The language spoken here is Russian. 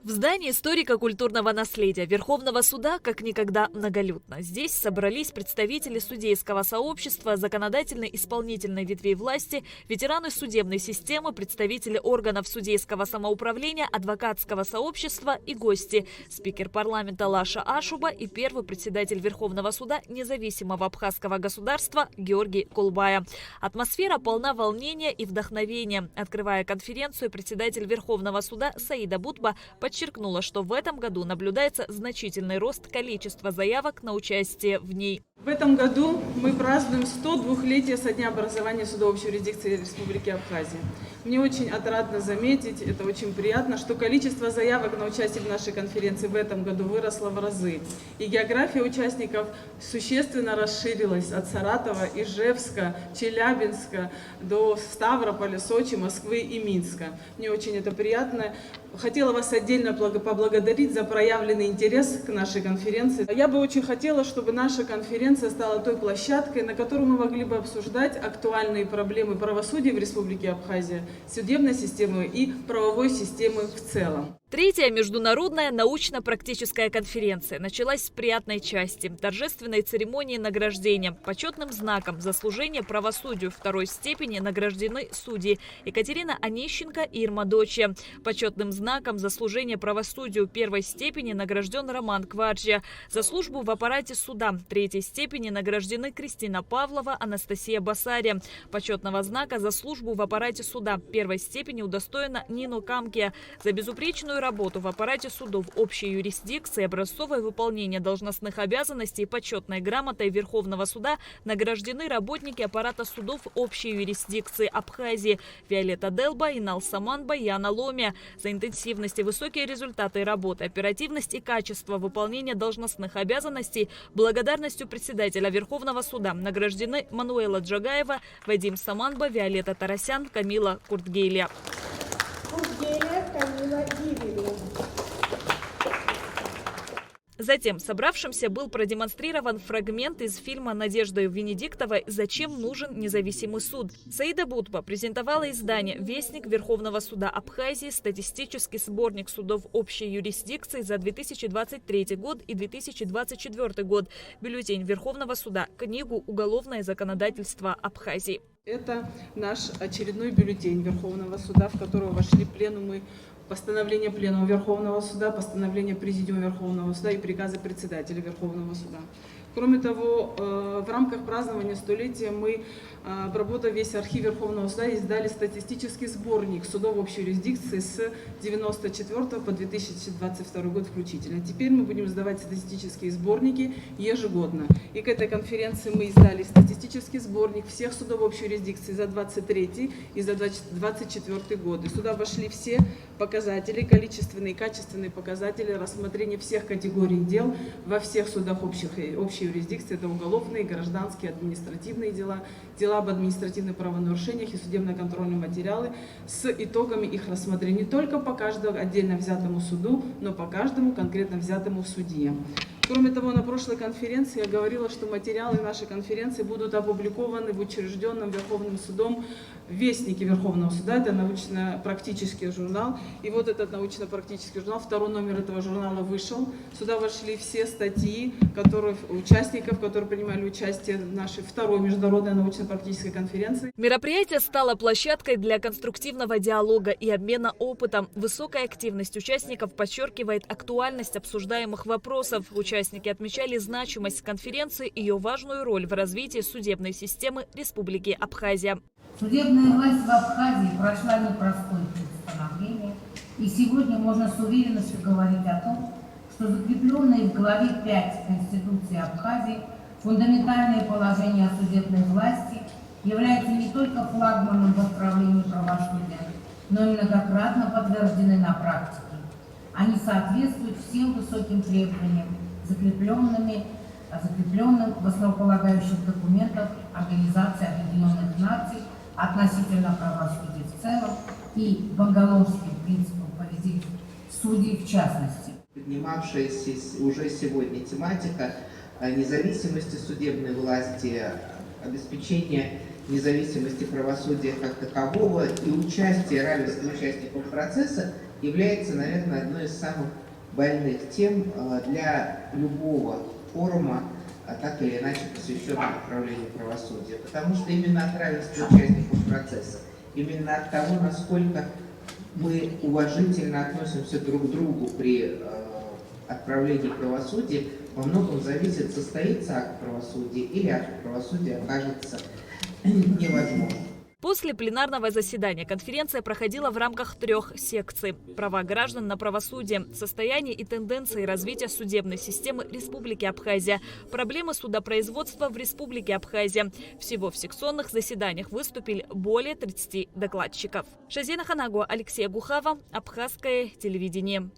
В здании историко-культурного наследия Верховного суда как никогда многолюдно. Здесь собрались представители судейского сообщества, законодательной и исполнительной ветвей власти, ветераны судебной системы, представители органов судейского самоуправления, адвокатского сообщества и гости. Спикер парламента Лаша Ашуба и первый председатель Верховного суда независимого абхазского государства Георгий Кулбая. Атмосфера полна волнения и вдохновения. Открывая конференцию, председатель Верховного суда Саида Бутба подчеркнула, что в этом году наблюдается значительный рост количества заявок на участие в ней. В этом году мы празднуем 102-летие со дня образования суда общей юрисдикции Республики Абхазия. Мне очень отрадно заметить, это очень приятно, что количество заявок на участие в нашей конференции в этом году выросло в разы. И география участников существенно расширилась от Саратова, Ижевска, Челябинска до Ставрополя, Сочи, Москвы и Минска. Мне очень это приятно. Хотела вас отдельно поблагодарить за проявленный интерес к нашей конференции. Я бы очень хотела, чтобы наша конференция стала той площадкой, на которой мы могли бы обсуждать актуальные проблемы правосудия в Республике Абхазия, судебной системы и правовой системы в целом. Третья международная научно-практическая конференция началась с приятной части – торжественной церемонии награждения. Почетным знаком за служение правосудию второй степени награждены судьи Екатерина Онищенко и Ирма Дочья. Почетным знаком за служение правосудию первой степени награжден Роман Кварджия. За службу в аппарате суда третьей степени награждены Кристина Павлова, Анастасия Басария. Почетного знака за службу в аппарате суда первой степени удостоена Нино Камкия. За безупречную работу в аппарате судов общей юрисдикции, образцовое выполнение должностных обязанностей и почетной грамотой Верховного суда награждены работники аппарата судов общей юрисдикции Абхазии Виолетта Делба, Инал Саманба, Яна Ломия. За интенсивность и высокие результаты работы, оперативность и качество выполнения должностных обязанностей благодарностью председателя Верховного суда награждены Мануэла Джагаева, Вадим Саманба, Виолетта Тарасян, Камила Куртгейлия. Затем собравшимся был продемонстрирован фрагмент из фильма Надежды Венедиктовой «Зачем нужен независимый суд?». Саида Бутба презентовала издание «Вестник Верховного суда Абхазии. Статистический сборник судов общей юрисдикции за 2023 год и 2024 год. Бюллетень Верховного суда. Книгу «Уголовное законодательство Абхазии». Это наш очередной бюллетень Верховного суда, в который вошли пленумы, постановление Пленума Верховного суда, постановление Президиума Верховного суда и приказы председателя Верховного суда. Кроме того, в рамках празднования столетия мы, обработав весь архив Верховного суда, издали статистический сборник судов общей юрисдикции с 1994 по 2022 год включительно. Теперь мы будем сдавать статистические сборники ежегодно. И к этой конференции мы издали статистический сборник всех судов общей юрисдикции за 23 и за 24 годы. Сюда вошли все показатели, количественные и качественные показатели рассмотрения всех категорий дел во всех судах общей юрисдикции. Это уголовные, гражданские, административные дела, дела об административных правонарушениях и судебно-контрольные материалы с итогами их рассмотрения не только по каждому отдельно взятому суду, но по каждому конкретно взятому судье. Кроме того, на прошлой конференции я говорила, что материалы нашей конференции будут опубликованы в учрежденном Верховным судом Вестнике Верховного суда. Это научно-практический журнал. И вот этот научно-практический журнал, второй номер этого журнала вышел. Сюда вошли все статьи участников, которые принимали участие в нашей второй международной научно-практической конференции. Мероприятие стало площадкой для конструктивного диалога и обмена опытом. Высокая активность участников подчеркивает актуальность обсуждаемых вопросов. Участники отмечали значимость конференции и ее важную роль в развитии судебной системы Республики Абхазия. Судебная власть в Абхазии прошла непростой путь становления, и сегодня можно с уверенностью говорить о том, что закрепленные в главе 5 Конституции Абхазии фундаментальные положения о судебной власти являются не только флагманом в отправлении правосудия, но и многократно подтверждены на практике. Они соответствуют всем высоким требованиям, закрепленным в основополагающих документах Организации Объединенных Наций относительно правосудия в целом и бангалорским принципам поведения судей в частности. Поднимавшаяся уже сегодня тематика независимости судебной власти, обеспечения независимости правосудия как такового и участия, равенства участников процесса является, наверное, одной из самых больных тем для любого форума, так или иначе посвященного направлению правосудия. Потому что именно от равенства участников процесса, именно от того, насколько мы уважительно относимся друг к другу при отправлении правосудия, во многом зависит, состоится акт правосудия или акт правосудия окажется невозможным. После пленарного заседания конференция проходила в рамках 3 секций: права граждан на правосудие, состояние и тенденции развития судебной системы Республики Абхазия, проблемы судопроизводства в Республике Абхазия. Всего в секционных заседаниях выступили более 30 докладчиков. Шазина Ханагуа, Алексей Гухава, Абхазское телевидение.